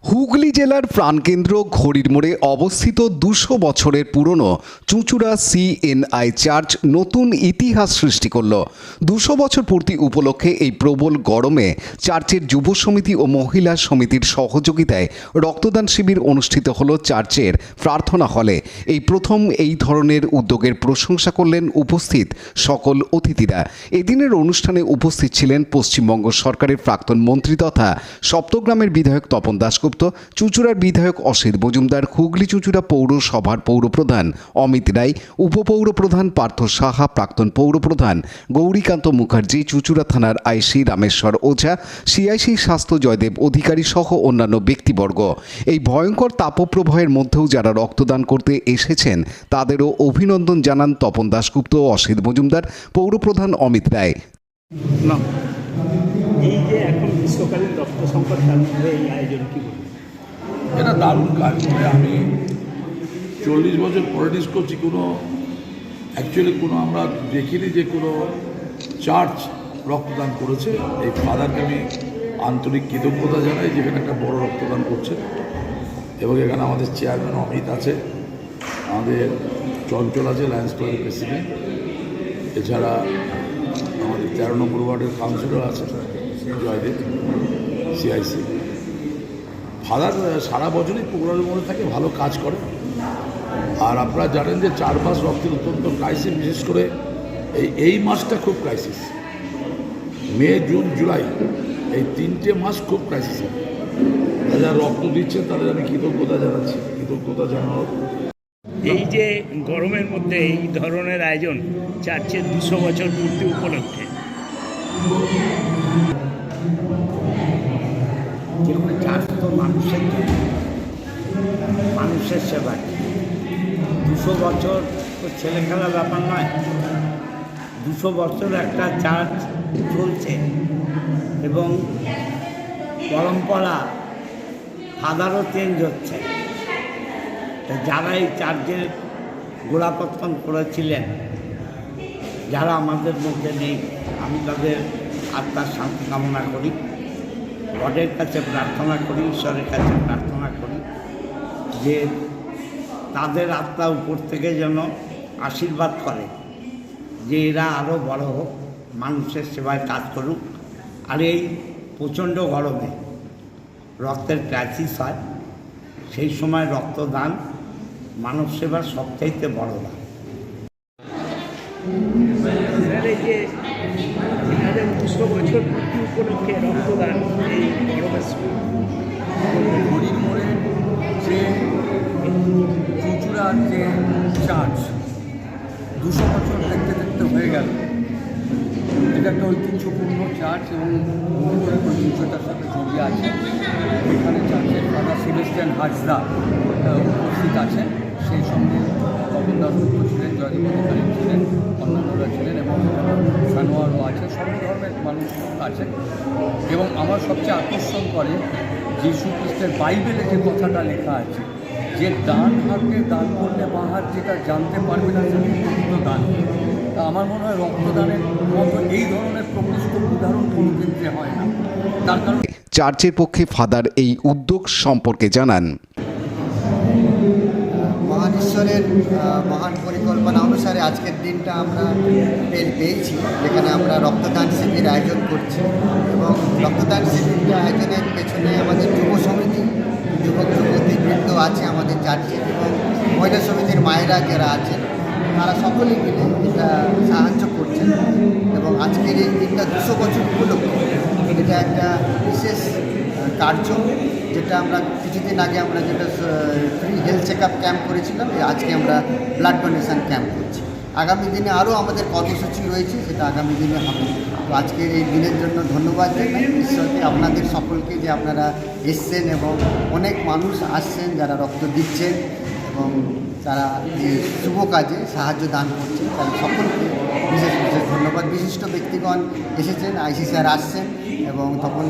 হুগলি জেলার প্রাণকেন্দ্র ঘড়ির মোড়ে অবস্থিত ২০০ বছরের পুরনো চুঁচুড়া সিএনআই চার্চ নতুন ইতিহাস সৃষ্টি করল। ২০০ বছর পূর্তি উপলক্ষে এই প্রবল গরমে চার্চের যুব সমিতি ও মহিলা সমিতির সহযোগিতায় রক্তদান শিবির অনুষ্ঠিত হল চার্চের প্রার্থনা হলে। এই প্রথম এই ধরনের উদ্যোগের প্রশংসা করলেন উপস্থিত সকল অতিথিরা। এদিনের অনুষ্ঠানে উপস্থিত ছিলেন পশ্চিমবঙ্গ সরকারের প্রাক্তন মন্ত্রী তথা সপ্তগ্রামের বিধায়ক তপন দাশগুপ্ত, চুঁচুড়ার বিধায়ক অসিত মজুমদার, হুগলি চুঁচুড়া পৌরসভার পৌরপ্রধান অমিত রায়, উপপৌরপ্রধান পার্থ সাহা, প্রাক্তন পৌরপ্রধান গৌরীকান্ত মুখার্জি, চুঁচুড়া থানার আইসি রামেশ্বর ওঝা, সিআইসি স্বাস্থ্য জয়দেব অধিকারী সহ অন্যান্য ব্যক্তিবর্গ। এই ভয়ঙ্কর তাপপ্রবাহের মধ্যেও যারা রক্তদান করতে এসেছেন তাদেরও অভিনন্দন জানান তপন দাশগুপ্ত, অসিত মজুমদার, পৌরপ্রধান অমিত রায়। এই যে এখন গ্রীষ্মকালীন রক্ত সংকট, তার মধ্যে এই আয়োজন কী বলবেন? এটা দারুণ কাজ। আমি 40 বছর পলিটিক্স করছি, অ্যাকচুয়ালি আমরা দেখিনি যে কোনো চার্চ রক্তদান করেছে। এই ফাদারকে আমি আন্তরিক কৃতজ্ঞতা জানাই যেখানে একটা বড় রক্তদান করছে। এবং এখানে আমাদের চেয়ারম্যান অমিত আছে, আমাদের চঞ্চল আছে লায়ন্স ক্লাবের প্রেসিডেন্ট, এছাড়া আমাদের 13 নম্বর ওয়ার্ডের কাউন্সিলর আছে জয়দেব, সিআইসি। ফাদার সারা বছরই প্রোগ্রামের মধ্যে থাকে, ভালো কাজ করে। আর আপনারা জানেন যে 4 মাস রক্তের অত্যন্ত ক্রাইসিস, বিশেষ করে এই মাসটা খুব ক্রাইসিস। মে, জুন, জুলাই এই 3টে মাস খুব ক্রাইসিস। যারা রক্ত দিচ্ছেন তাদের আমি কৃতজ্ঞতা জানাচ্ছি। কৃতজ্ঞতা জানানোর এই যে গরমের মধ্যে এই ধরনের আয়োজন চার্চের 200 বছর পূর্তি উপলক্ষে, যে কোনো চার্চ তো মানুষের জন্য, মানুষের সেবায়। 200 বছর তো ছেলে খেলার ব্যাপার নয়। 200 বছর একটা চার্চ চলছে এবং পরম্পরা ফাদারও চেঞ্জ হচ্ছে। যারা এই চার্চের গোড়াপত্তন করেছিলেন, যারা আমাদের মধ্যে নেই, আমি তাদের আত্মার শান্তি কামনা করি, গডের কাছে প্রার্থনা করি, ঈশ্বরের কাছে প্রার্থনা করি যে তাদের আত্মা উপর থেকে যেন আশীর্বাদ করে যে এরা আরও বড় হোক, মানুষের সেবায় কাজ করুক। আর এই প্রচণ্ড গরমে রক্তের ক্রাইসিস হয়, সেই সময় রক্তদান মানব সেবার সবচাইতে বড় দান। এই যে 200 বছর পূর্তি উপলক্ষে রক্তদান এই গরমের ঘড়ির মোড়ে যে চুঁচুড়ার যে চার্চ 200 বছর দেখতে দেখতে হয়ে গেল। এটা একটা ঐতিহ্যপূর্ণ চার্চ এবং ঐতিহ্যটার সাথে জড়িয়ে আছে। এখানে চার্চের ফাদার সেবাস্টিয়ান হাজদা উপস্থিত আছেন, সেই সঙ্গে তপন দাশগুপ্ত ছিলেন, জয়দেব অধিকারী ছিলেন, অন্যান্যরা ছিলেন এবং সানোয়ারও আছে, সর্বধর্মের মানুষ আছে। এবং আমার সবচেয়ে আকর্ষণ করে যীশু খ্রিস্টের বাইবেলে যে কথাটা লেখা আছে যে দান হাতে দান করলে বাহার যেটা জানতে পারবে না সেটা প্রকৃত দান। তা আমার মনে হয় রক্তদানের মতো এই ধরনের প্রকৃষ্ট উদাহরণ কোনো ক্ষেত্রে হয় না। তার কারণ চার্চের পক্ষে ফাদার এই উদ্যোগ সম্পর্কে জানান। মহান ঈশ্বরের মহান পরিকল্পনা অনুসারে আজকের দিনটা আমরা পেয়েছি, যেখানে আমরা রক্তদান শিবির আয়োজন করছি। এবং রক্তদান শিবিরটা আয়োজনের পেছনে আমাদের যুব সমিতি, যুবক যুবতীবৃন্দ আছে আমাদের চার্চে, এবং মহিলা সমিতির মায়েরা যারা আছেন তারা সকলেই মিলে এটা সাহায্য করছেন। এবং আজকের এই দিনটা 200 বছর উপলক্ষে এটা একটা বিশেষ কার্য, যেটা আমরা কিছুদিন আগে আমরা যেটা free health check up camp করেছিলাম, আজকে আমরা ব্লাড ডোনেশন ক্যাম্প করছি। আগামী দিনে আরও আমাদের কর্মসূচি রয়েছে, সেটা আগামী দিনে হবে। তো আজকের এই দিনের জন্য ধন্যবাদ জানাই ঈশ্বরকে, আপনাদের সকলকে যে আপনারা এসছেন এবং অনেক মানুষ আসছেন যারা রক্ত দিচ্ছেন এবং তারা এই শুভ কাজে সাহায্য দান করছেন, তাদের সকলকে বিশেষ বিশেষ ধন্যবাদ। বিশিষ্ট ব্যক্তিগণ এসেছেন, আইসি স্যার আসছেন এবং তখন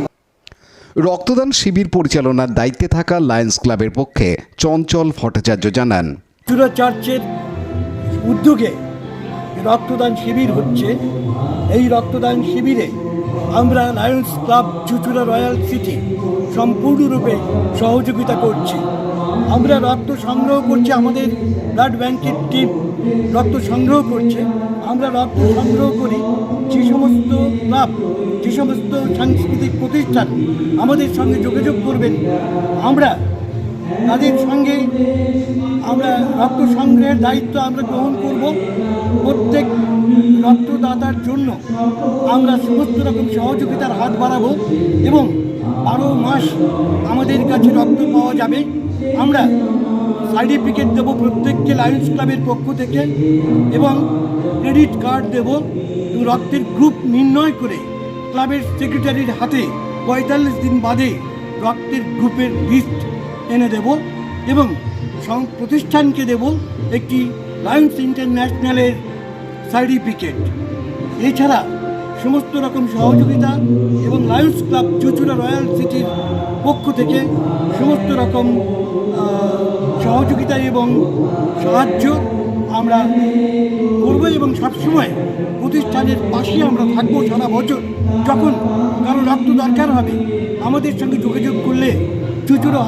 রক্তদান শিবির পরিচালনার দায়িত্বে থাকা লায়ন্স ক্লাবের পক্ষে চঞ্চল ভট্টাচার্য জানান, চুঁচুড়া চার্চের উদ্যোগে রক্তদান শিবির হচ্ছে। এই রক্তদান শিবিরে আমরা লায়ন্স ক্লাব চুঁচুড়া রয়্যাল সিটি সম্পূর্ণরূপে সহযোগিতা করছি। আমরা রক্ত সংগ্রহ করছি, আমাদের ব্লাড ব্যাংকের টিম রক্ত সংগ্রহ করছে। আমরা রক্ত সংগ্রহ করি যে সমস্ত ক্লাব, যে সমস্ত সাংস্কৃতিক প্রতিষ্ঠান আমাদের সঙ্গে যোগাযোগ করবেন, আমরা তাদের সঙ্গে আমরা রক্ত সংগ্রহের দায়িত্ব আমরা গ্রহণ করব। প্রত্যেক রক্তদাতার জন্য আমরা সমস্ত রকম সহযোগিতার হাত বাড়াবো এবং 12 মাস আমাদের কাছে রক্ত পাওয়া যাবে। আমরা সার্টিফিকেট দেবো প্রত্যেককে লায়ন্স ক্লাবের পক্ষ থেকে এবং ক্রেডিট কার্ড দেব। রক্তের গ্রুপ নির্ণয় করে ক্লাবের সেক্রেটারির হাতে 45 দিন বাদে রক্তের গ্রুপের লিস্ট এনে দেব এবং প্রতিষ্ঠানকে দেব একটি লায়ন্স ইন্টারন্যাশনালের সার্টিফিকেট। এছাড়া সমস্ত রকম সহযোগিতা এবং লায়ন্স ক্লাব চুঁচুড়া রয়্যাল সিটির পক্ষ থেকে সমস্ত রকম সহযোগিতা এবং সাহায্য আমরা করব এবং সবসময় প্রতিষ্ঠানের পাশে আমরা থাকবো সারা বছর। যখন কারো রক্ত দরকার হবে আমাদের সঙ্গে যোগাযোগ করলে চুঁচুড়া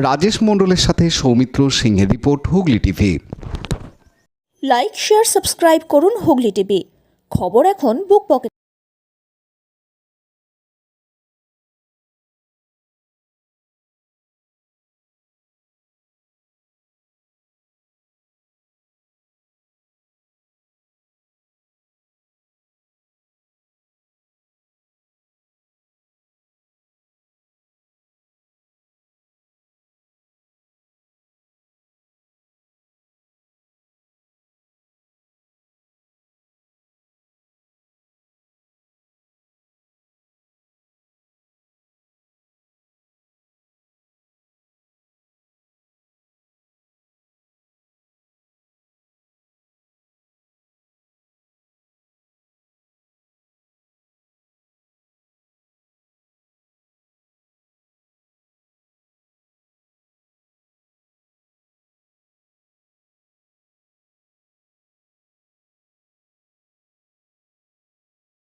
রাজেশ মণ্ডলের সাথে সৌমিত্র সিংহের report, Hooghly TV. Like, share, subscribe করুন হুগলি টিভি। খবর এখন বুক পকেট।